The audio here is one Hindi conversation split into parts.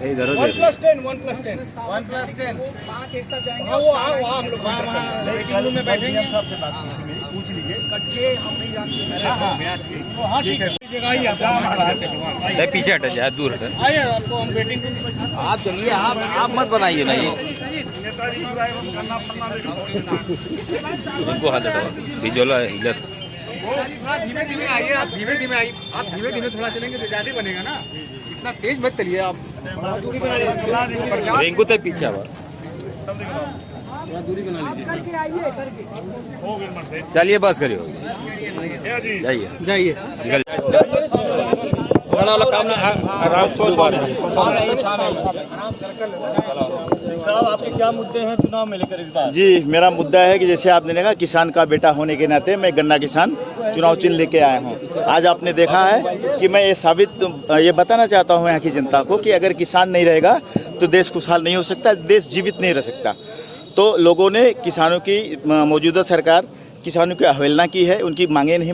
इधर OnePlus 10 5 एक साथ जाएंगे। वो हम लोग मीटिंग रूम में बैठेंगे, सबसे बात पूछ लीजिए। कच्चे हम नहीं जानते। हाँ ठीक है, पीछे हट जाए, दूर हट। आइए आपको हम वेटिंग रूम। आप चलिए, आप मत बनाइए ना ये इनको हाथ भिजोला हिलत। धीमे धीमे आइए, आप धीमे धीमे आइए, आप धीमे धीमे थोड़ा चलेंगे तो ज्यादा बनेगा ना, इतना तेज मत चलिए आप। रिंकू तो पीछे आवा, दूरी बना लीजिए। चलिए बस करिए, जाइए जाइए। निकल वाला काम आराम से दोबारा। साहब आपके क्या मुद्दे हैं चुनाव में लेकर इस बार? जी, मेरा मुद्दा है कि जैसे आपने देखा किसान का बेटा होने के नाते मैं गन्ना किसान चुनाव चिन्ह लेके आया हूँ। आज आपने देखा है कि मैं ये बताना चाहता हूँ यहाँ की जनता को कि अगर किसान नहीं रहेगा तो देश खुशहाल नहीं हो सकता, देश जीवित नहीं रह सकता। तो लोगों ने किसानों की मौजूदा सरकार किसानों की अवहेलना की है, उनकी मांगें नहीं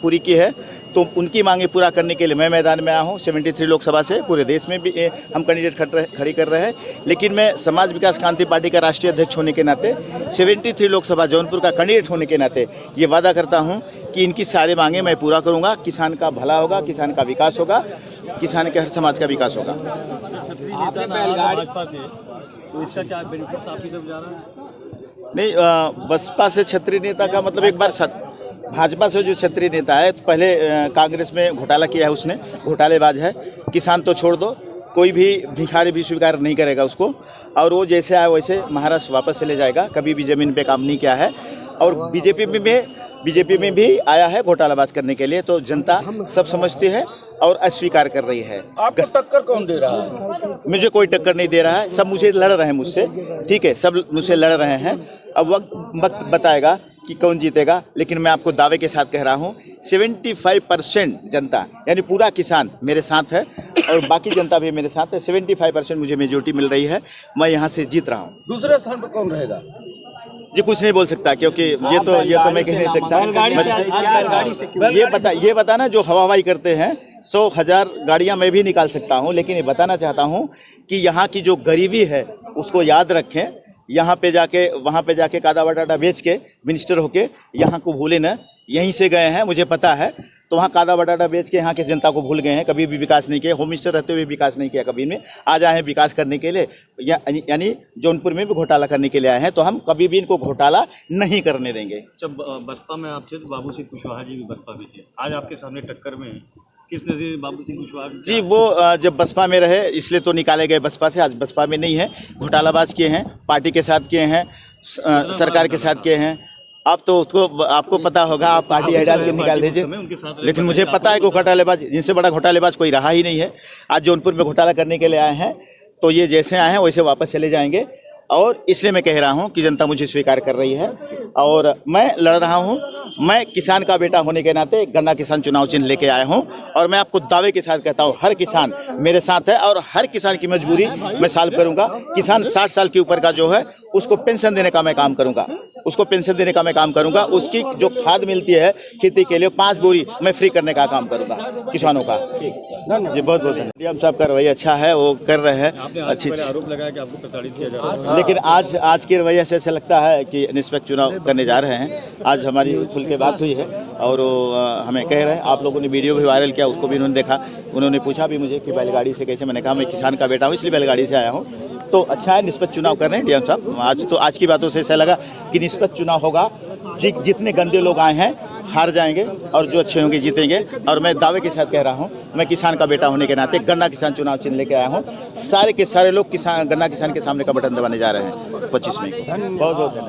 पूरी की है। तो उनकी मांगें पूरा करने के लिए मैं मैदान में आया हूँ। 73 लोकसभा से पूरे देश में भी हम कैंडिडेट खड़ी कर रहे हैं, लेकिन मैं समाज विकास क्रांति पार्टी का राष्ट्रीय अध्यक्ष होने के नाते 73 लोकसभा जौनपुर का कैंडिडेट होने के नाते ये वादा करता हूँ कि इनकी सारी मांगें मैं पूरा करूँगा। किसान का भला होगा, किसान का विकास होगा, किसान के हर समाज का विकास होगा। आपने बैलगाड़ी तो इसका क्या बेनिफिट्स आपकी तरफ जा रहा है? नहीं, बसपा से क्षत्रिय नेता का मतलब एक बार भाजपा से जो क्षत्रिय नेता है तो पहले कांग्रेस में घोटाला किया है, उसने घोटालेबाज है। किसान तो छोड़ दो, कोई भी भिखारी भी स्वीकार नहीं करेगा उसको, और वो जैसे आया वैसे महाराष्ट्र वापस चले जाएगा। कभी भी ज़मीन पे काम नहीं किया है, और बीजेपी में भी आया है घोटालाबाज करने के लिए। तो जनता सब समझती है और अस्वीकार कर रही है। आपको टक्कर कौन दे रहा है? मुझे कोई टक्कर नहीं दे रहा है, सब मुझे लड़ रहे हैं मुझसे, ठीक है, सब मुझसे लड़ रहे हैं। अब वक्त बताएगा कि कौन जीतेगा, लेकिन मैं आपको दावे के साथ कह रहा हूँ 75% जनता यानी पूरा किसान मेरे साथ है और बाकी जनता भी मेरे साथ है। 75% मुझे मेजोरिटी मिल रही है, मैं यहाँ से जीत रहा हूँ। दूसरे स्थान पर कौन रहेगा? जी कुछ नहीं बोल सकता, क्योंकि ये तो मैं कह नहीं सकता। ये बताना जो हवाई करते हैं 100,000 गाड़ियाँ मैं भी निकाल सकता हूँ, लेकिन ये बताना चाहता हूँ कि यहाँ की जो गरीबी है उसको याद रखें। यहाँ पे जाके वहाँ पे जाके कादा बटाटा बेच के मिनिस्टर होके यहाँ को भूले न, यहीं से गए हैं मुझे पता है। तो वहाँ कादा बटाटा बेच के यहाँ के जनता को भूल गए हैं, कभी भी विकास नहीं किया। होम मिनिस्टर रहते हुए विकास नहीं किया कभी में। आज आए हैं विकास करने के लिए, यानी जौनपुर में भी घोटाला करने के लिए आए हैं। तो हम कभी भी इनको घोटाला नहीं करने देंगे। जब बसपा में आप थे तो बाबू सिंह कुशवाहा जी भी बसपा में थे, आज आपके सामने टक्कर में किस नजरिए बाबू सिंह कुशवाहा जी? वो जब बसपा में रहे इसलिए तो निकाले गए बसपा से, आज बसपा में नहीं है। घोटालाबाज किए हैं, पार्टी के साथ किए हैं, सरकार के साथ किए हैं। आप तो उसको आपको पता होगा, आप पार्टी डाल के निकाल दीजिए, लेकिन मुझे पता है कि घोटालेबाज, जिनसे बड़ा घोटालेबाज कोई रहा ही नहीं है। आज जौनपुर में घोटाला करने के लिए आए हैं, तो ये जैसे आए हैं वैसे वापस चले जाएंगे। और इसलिए मैं कह रहा हूं कि जनता मुझे स्वीकार कर रही है और मैं लड़ रहा हूं। मैं किसान का बेटा होने के नाते गन्ना किसान चुनाव चिन्ह लेके आया हूं, और मैं आपको दावे के साथ कहता हूं हर किसान मेरे साथ है और हर किसान की मजबूरी मैं सॉल्व करूंगा। किसान 60 साल के ऊपर का जो है उसको पेंशन देने का मैं काम करूंगा, उसकी जो खाद मिलती है खेती के लिए 5 बोरी मैं फ्री करने का काम करूंगा किसानों का। जी बहुत बहुत धन्यवाद। डीएम साहब का रवैया अच्छा है, वो कर रहे हैं अच्छी। आरोप लगाया कि आपको प्रताड़ित किया जा रहा है, लेकिन आज के रवैया से ऐसा लगता है कि निष्पक्ष चुनाव करने जा रहे हैं। आज हमारी खुल के बात हुई है और हमें कह रहे हैं, आप लोगों ने वीडियो भी वायरल किया, उसको भी उन्होंने देखा। उन्होंने पूछा भी मुझे कि बैलगाड़ी से कैसे, मैंने कहा मैं किसान का बेटा हूँ इसलिए बैलगाड़ी से आया हूँ। तो अच्छा है, निष्पक्ष चुनाव कर रहे हैं डीएम साहब। आज की बातों से ऐसा लगा कि निष्पक्ष चुनाव होगा। जितने गंदे लोग आए हैं हार जाएंगे और जो अच्छे होंगे जीतेंगे। और मैं दावे के साथ कह रहा हूँ, मैं किसान का बेटा होने के नाते गन्ना किसान चुनाव चिन्ह लेके आया हूँ। सारे के सारे लोग गन्ना किसान के सामने का बटन दबाने जा रहे हैं 25 मई को। बहुत बहुत धन्यवाद।